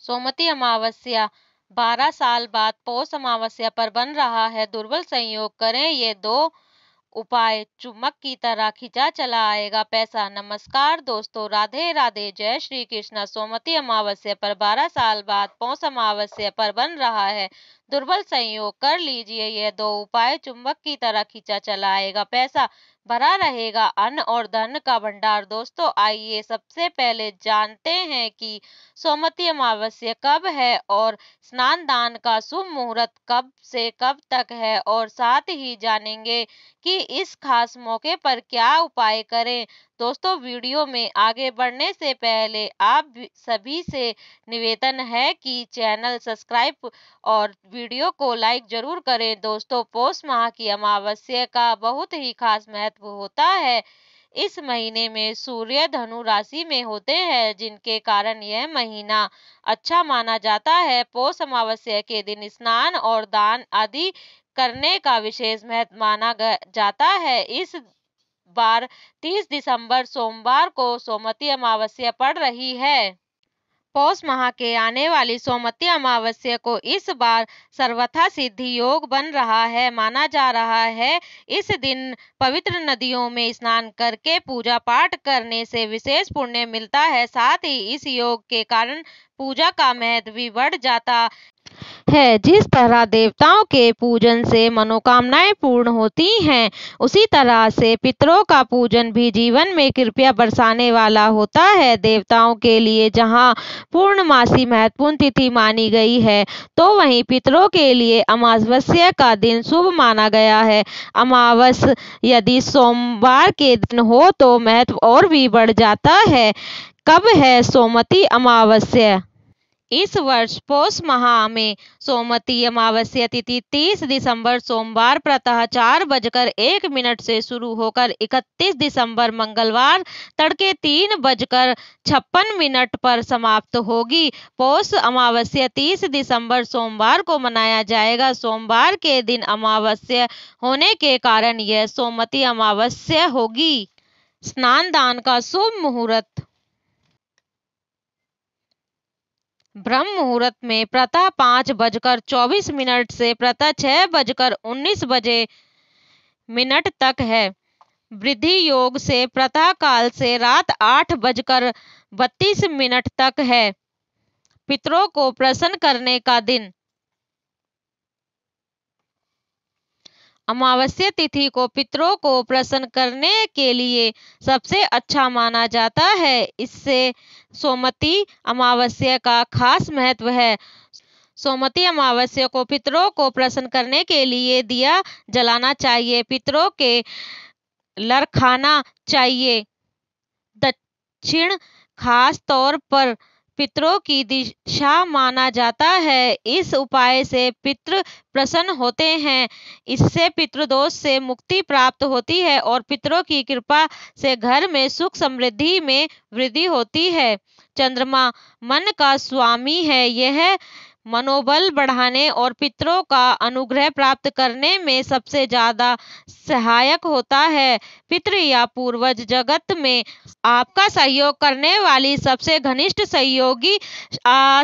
सोमवती अमावस्या 12 साल बाद पौष अमावस्या पर बन रहा है। दुर्बल संयोग करें ये दो उपाय, चुम्बक की तरह खिंचा चला आएगा पैसा। नमस्कार दोस्तों, राधे राधे, जय श्री कृष्ण। सोमवती अमावस्या पर 12 साल बाद पौष अमावस्या पर बन रहा है। दुर्बल संयोग कर लीजिए ये दो उपाय, चुम्बक की तरह खिंचा चला आएगा पैसा, भरा रहेगा अन्न और धन का भंडार। दोस्तों आइए सबसे पहले जानते हैं कि सोमवती अमावस्या कब है और स्नान दान का शुभ मुहूर्त कब से कब तक है, और साथ ही जानेंगे कि इस खास मौके पर क्या उपाय करें। दोस्तों वीडियो में आगे बढ़ने से पहले आप सभी से निवेदन है कि चैनल सब्सक्राइब और वीडियो को लाइक जरूर करें। दोस्तों पौष माह की अमावस्या का बहुत ही खास महत्व होता है। इस महीने में सूर्य धनु राशि में होते हैं, जिनके कारण यह महीना अच्छा माना जाता है। पौष अमावस्या के दिन स्नान और दान आदि करने का विशेष महत्व माना जाता है। इस बार 30 दिसंबर सोमवार को सोमवती अमावस्या पड़ रही है। पौष माह के आने वाली सोमवती अमावस्या को इस बार सर्वथा सिद्धि योग बन रहा है। माना जा रहा है इस दिन पवित्र नदियों में स्नान करके पूजा पाठ करने से विशेष पुण्य मिलता है। साथ ही इस योग के कारण पूजा का महत्व भी बढ़ जाता है। जिस तरह देवताओं के पूजन से मनोकामनाएं पूर्ण होती हैं, उसी तरह से पितरों का पूजन भी जीवन में कृपा बरसाने वाला होता है। देवताओं के लिए जहां पूर्णमासी महत्वपूर्ण तिथि मानी गई है, तो वहीं पितरों के लिए अमावस्या का दिन शुभ माना गया है। अमावस यदि सोमवार के दिन हो तो महत्व और भी बढ़ जाता है। कब है सोमवती अमावस्या? इस वर्ष पौष माह में सोमवती अमावस्या तिथि 30 दिसंबर सोमवार प्रातः 4:01 से शुरू होकर 31 दिसंबर मंगलवार तड़के 3:56 पर समाप्त होगी। पौष अमावस्या 30 दिसंबर सोमवार को मनाया जाएगा। सोमवार के दिन अमावस्या होने के कारण यह सोमवती अमावस्या होगी। स्नान दान का शुभ मुहूर्त। ब्रह्म मुहूर्त में प्रातः 5:24 से प्रातः 6:19 तक है। वृद्धि योग से प्रातः काल से रात 8:32 तक है। पितरों को प्रसन्न करने का दिन। अमावस्या तिथि को पितरों को प्रसन्न करने के लिए सबसे अच्छा माना जाता है। इससे सोमवती अमावस्या का खास महत्व है। सोमवती अमावस्या को पितरों को प्रसन्न करने के लिए दिया जलाना चाहिए, पितरों के लरखाना चाहिए। दक्षिण खास तौर पर पितरों की दिशा माना जाता है। इस उपाय से पितृ प्रसन्न होते हैं। इससे पितृदोष से मुक्ति प्राप्त होती है और पितरों की कृपा से घर में सुख समृद्धि में वृद्धि होती है। चंद्रमा मन का स्वामी है। यह मनोबल बढ़ाने और पितरों का अनुग्रह प्राप्त करने में सबसे ज्यादा सहायक होता है। पितृ या पूर्वज जगत में आपका सहयोग करने वाली सबसे घनिष्ठ सहयोगी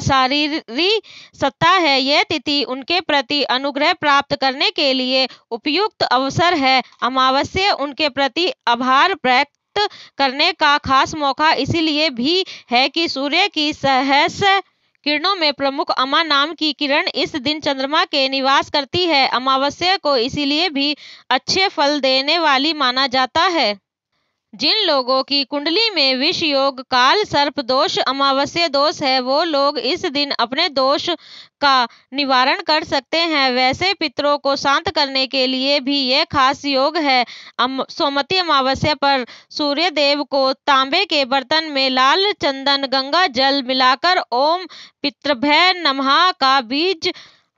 शारीरिक सत्ता है। यह तिथि उनके प्रति अनुग्रह प्राप्त करने के लिए उपयुक्त अवसर है। अमावस्या उनके प्रति आभार व्यक्त करने का खास मौका इसलिए भी है कि सूर्य की सहस्र किरणों में प्रमुख अमा नाम की किरण इस दिन चंद्रमा के निवास करती है। अमावस्या को इसीलिए भी अच्छे फल देने वाली माना जाता है। जिन लोगों की कुंडली में विष योग, काल सर्प दोष, अमावस्या दोष है, वो लोग इस दिन अपने दोष का निवारण कर सकते हैं। वैसे पितरों को शांत करने के लिए भी यह खास योग है। सोमवती अमावस्या पर सूर्य देव को तांबे के बर्तन में लाल चंदन गंगा जल मिलाकर ओम पितृभ्य नमः का बीज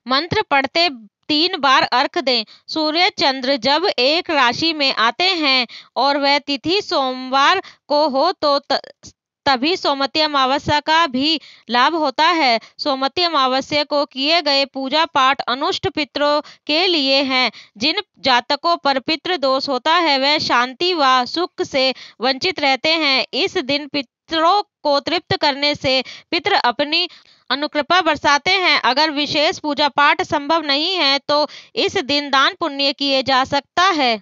मंत्र पढ़ते 3 बार अर्घ दें। सूर्य चंद्र जब एक राशि में आते हैं और वह तिथि सोमवार को हो तो तभी सोमवती अमावस्या का भी लाभ होता है। सोमवती अमावस्या को किए गए पूजा पाठ अनुष्ठ पितरों के लिए हैं। जिन जातकों पर पितृ दोष होता है वह शांति व सुख से वंचित रहते हैं। इस दिन पितरों को तृप्त करने से पितृ अपनी अनुकृपा बरसाते हैं। अगर विशेष पूजा पाठ संभव नहीं है तो इस दिन दान पुण्य किए जा सकता है।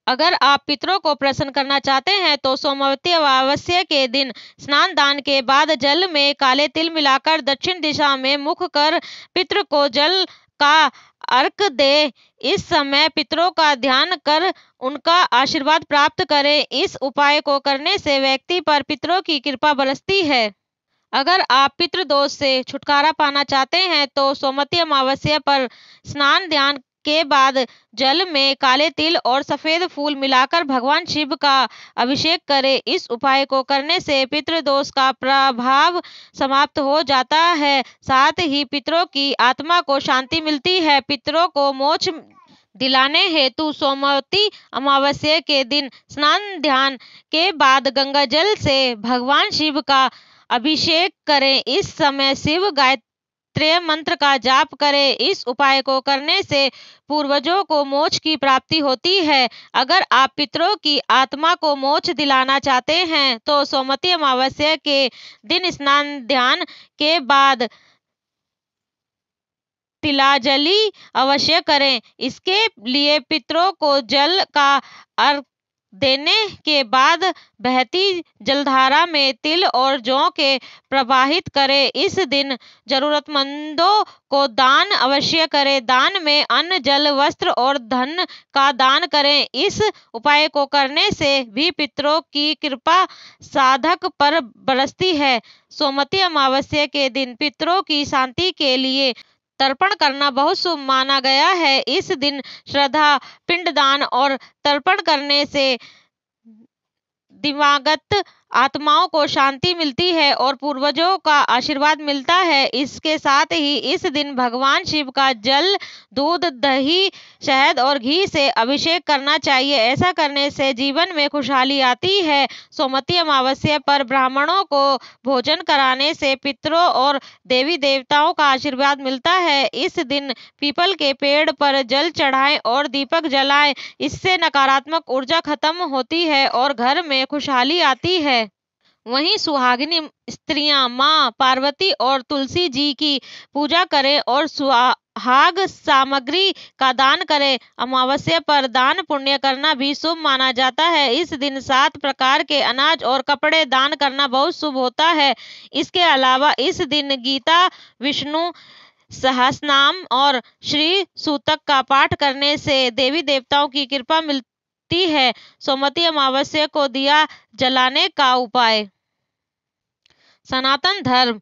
अगर आप पितरों को प्रसन्न करना चाहते हैं तो सोमवती अमावस्या के दिन स्नान दान के बाद जल में काले तिल मिलाकर दक्षिण दिशा में मुख कर पितृ को जल का अर्घ दे। इस समय पितरों का ध्यान कर उनका आशीर्वाद प्राप्त करें। इस उपाय को करने से व्यक्ति पर पितरों की कृपा बरसती है। अगर आप पितृदोष से छुटकारा पाना चाहते हैं तो सोमवती अमावस्या पर स्नान ध्यान के बाद जल में काले तिल और सफेद फूल मिलाकर भगवान शिव का अभिषेक करें। इस उपाय को करने से पितृदोष का प्रभाव समाप्त हो जाता है, साथ ही पितरों की आत्मा को शांति मिलती है। पितरों को मोक्ष दिलाने हेतु सोमवती अमावस्या के दिन स्नान ध्यान के बाद गंगा जल से भगवान शिव का अभिषेक करें। इस समय शिव गायत्री मंत्र का जाप करें। इस उपाय को करने से पूर्वजों को मोक्ष की प्राप्ति होती है। अगर आप पितरों की आत्मा को मोक्ष दिलाना चाहते हैं तो सोमवती अमावस्या के दिन स्नान ध्यान के बाद तिलांजलि अवश्य करें। इसके लिए पितरों को जल का अर्घ देने के बाद बहती जलधारा में तिल और जौ के प्रवाहित करें। इस दिन जरूरतमंदों को दान अवश्य करें। दान में अन्न, जल, वस्त्र और धन का दान करें। इस उपाय को करने से भी पितरों की कृपा साधक पर बरसती है। सोमवती अमावस्या के दिन पितरों की शांति के लिए तर्पण करना बहुत शुभ माना गया है। इस दिन श्रद्धा, पिंडदान और तर्पण करने से दिवंगत आत्माओं को शांति मिलती है और पूर्वजों का आशीर्वाद मिलता है। इसके साथ ही इस दिन भगवान शिव का जल, दूध, दही, शहद और घी से अभिषेक करना चाहिए। ऐसा करने से जीवन में खुशहाली आती है। सोमवती अमावस्या पर ब्राह्मणों को भोजन कराने से पितरों और देवी देवताओं का आशीर्वाद मिलता है। इस दिन पीपल के पेड़ पर जल चढ़ाएं और दीपक जलाएं। इससे नकारात्मक ऊर्जा खत्म होती है और घर में खुशहाली आती है। वहीं सुहागिनी स्त्रियां मां पार्वती और तुलसी जी की पूजा करें और सुहाग सामग्री का दान करें। अमावस्या पर दान पुण्य करना भी शुभ माना जाता है। इस दिन 7 प्रकार के अनाज और कपड़े दान करना बहुत शुभ होता है। इसके अलावा इस दिन गीता, विष्णु सहस्रनाम और श्री सूतक का पाठ करने से देवी देवताओं की कृपा मिलती है। सोमवती अमावस्या को दिया जलाने का उपाय। सनातन धर्म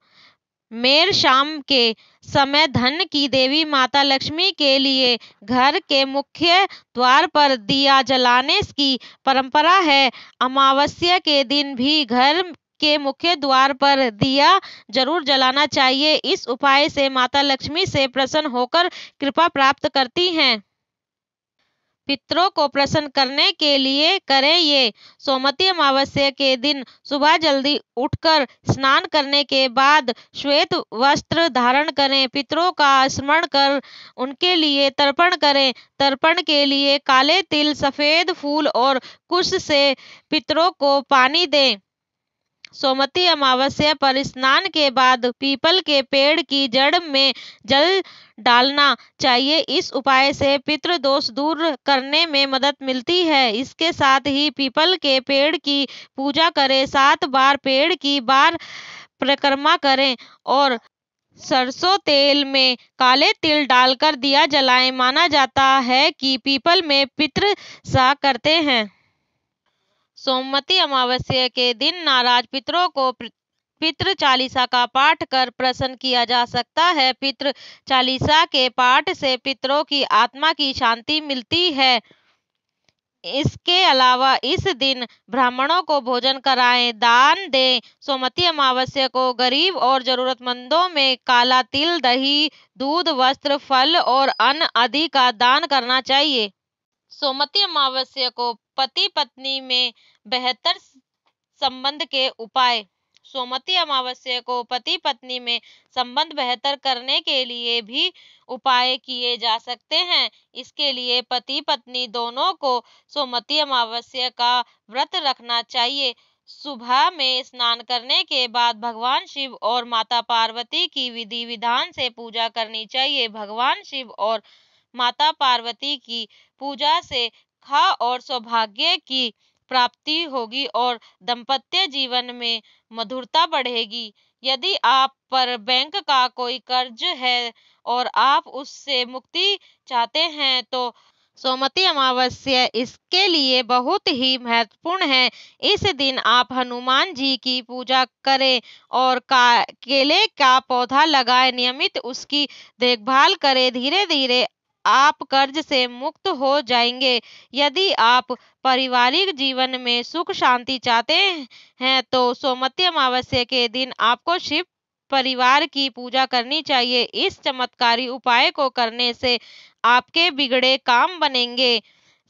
मेर शाम के समय धन की देवी माता लक्ष्मी के लिए घर के मुख्य द्वार पर दिया जलाने की परंपरा है। अमावस्या के दिन भी घर के मुख्य द्वार पर दिया जरूर जलाना चाहिए। इस उपाय से माता लक्ष्मी से प्रसन्न होकर कृपा प्राप्त करती हैं। पितरों को प्रसन्न करने के लिए करें ये। सोमवती अमावस्या के दिन सुबह जल्दी उठकर स्नान करने के बाद श्वेत वस्त्र धारण करें। पितरों का स्मरण कर उनके लिए तर्पण करें। तर्पण के लिए काले तिल, सफेद फूल और कुश से पितरों को पानी दें। सोमवती अमावस्या पर स्नान के बाद पीपल के पेड़ की जड़ में जल डालना चाहिए। इस उपाय से पितृ दोष दूर करने में मदद मिलती है। इसके साथ ही पीपल के पेड़ की पूजा करें। 7 बार पेड़ की बार परिक्रमा करें और सरसों तेल में काले तिल डालकर दिया जलाएं। माना जाता है कि पीपल में पितृ सा करते हैं। सोमवती अमावस्या के दिन नाराज पितरों को पितृ चालीसा का पाठ कर प्रसन्न किया जा सकता है। पितृ चालीसा के पाठ से पितरों की आत्मा की शांति मिलती है। इसके अलावा इस दिन ब्राह्मणों को भोजन कराएं, दान दें। सोमवती अमावस्या को गरीब और जरूरतमंदों में काला तिल, दही, दूध, वस्त्र, फल और अन्न आदि का दान करना चाहिए। सोमवती अमावस्या को पति पत्नी में बेहतर संबंध के उपाय। सोमवती अमावस्या को पति पत्नी में संबंध बेहतर करने के लिए भी उपाय किए जा सकते हैं। इसके लिए पति पत्नी दोनों को सोमवती अमावस्या का व्रत रखना चाहिए। सुबह में स्नान करने के बाद भगवान शिव और माता पार्वती की विधि विधान से पूजा करनी चाहिए। भगवान शिव और माता पार्वती की पूजा से खा और सौभाग्य की प्राप्ति होगी और दाम्पत्य जीवन में मधुरता बढ़ेगी। यदि आप पर बैंक का कोई कर्ज है और आप उससे मुक्ति चाहते हैं तो सोमवती अमावस्या इसके लिए बहुत ही महत्वपूर्ण है। इस दिन आप हनुमान जी की पूजा करें और केले का पौधा लगाएं, नियमित उसकी देखभाल करें। धीरे धीरे आप कर्ज से मुक्त हो जाएंगे। यदि आप पारिवारिक जीवन में सुख शांति चाहते हैं तो सोमवती अमावस्या के दिन आपको शिव परिवार की पूजा करनी चाहिए। इस चमत्कारी उपाय को करने से आपके बिगड़े काम बनेंगे,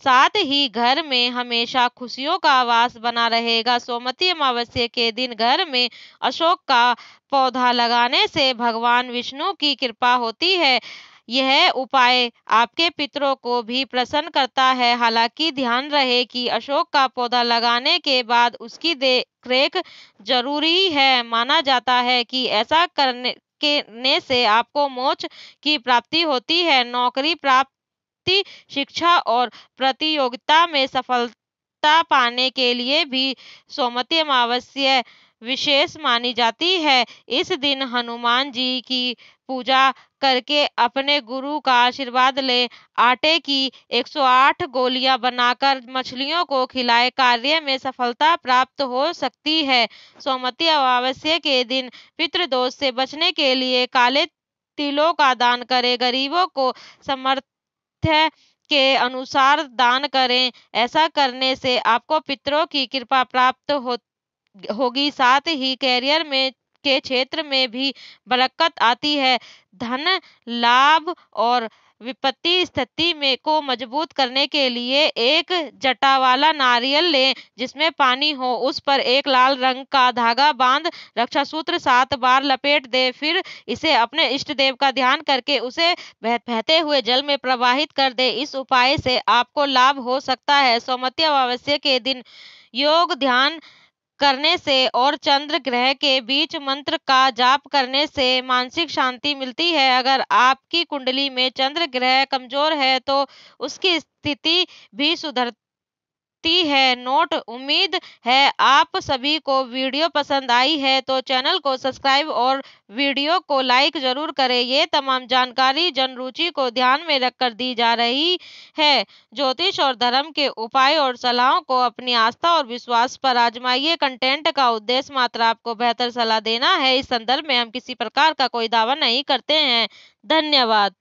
साथ ही घर में हमेशा खुशियों का वास बना रहेगा। सोमवती अमावस्या के दिन घर में अशोक का पौधा लगाने से भगवान विष्णु की कृपा होती है। यह उपाय आपके पितरों को भी प्रसन्न करता है। हालांकि ध्यान रहे कि अशोक का पौधा लगाने के बाद उसकी देखरेख जरूरी है। माना जाता है कि ऐसा करने से आपको मोक्ष की प्राप्ति होती है। नौकरी प्राप्ति, शिक्षा और प्रतियोगिता में सफलता पाने के लिए भी सोमवती अमावस्या विशेष मानी जाती है। इस दिन हनुमान जी की पूजा करके अपने गुरु का आशीर्वाद लें। आटे की 108 गोलियां बनाकर मछलियों को खिलाए, कार्य में सफलता प्राप्त हो सकती है। सोमवती अमावस्या के दिन पितृदोष से बचने के लिए काले तिलों का दान करें। गरीबों को सामर्थ्य के अनुसार दान करें। ऐसा करने से आपको पितरों की कृपा प्राप्त होगी, साथ ही कैरियर में के क्षेत्र में भी बरकत आती है। धन लाभ और विपत्ति स्थिति में को मजबूत करने के लिए एक जटा वाला नारियल लें जिसमें पानी हो। उस पर एक लाल रंग का धागा बांध रक्षा सूत्र 7 बार लपेट दे। फिर इसे अपने इष्ट देव का ध्यान करके उसे बहते हुए जल में प्रवाहित कर दे। इस उपाय से आपको लाभ हो सकता है। सोमवती अमावस्या के दिन योग ध्यान करने से और चंद्र ग्रह के बीच मंत्र का जाप करने से मानसिक शांति मिलती है। अगर आपकी कुंडली में चंद्र ग्रह कमजोर है तो उसकी स्थिति भी सुधरती है। नोट, उम्मीद है आप सभी को वीडियो पसंद आई है तो चैनल को सब्सक्राइब और वीडियो को लाइक जरूर करें। ये तमाम जानकारी जन रुचि को ध्यान में रखकर दी जा रही है। ज्योतिष और धर्म के उपाय और सलाहों को अपनी आस्था और विश्वास पर आजमाइए। कंटेंट का उद्देश्य मात्र आपको बेहतर सलाह देना है। इस संदर्भ में हम किसी प्रकार का कोई दावा नहीं करते हैं। धन्यवाद।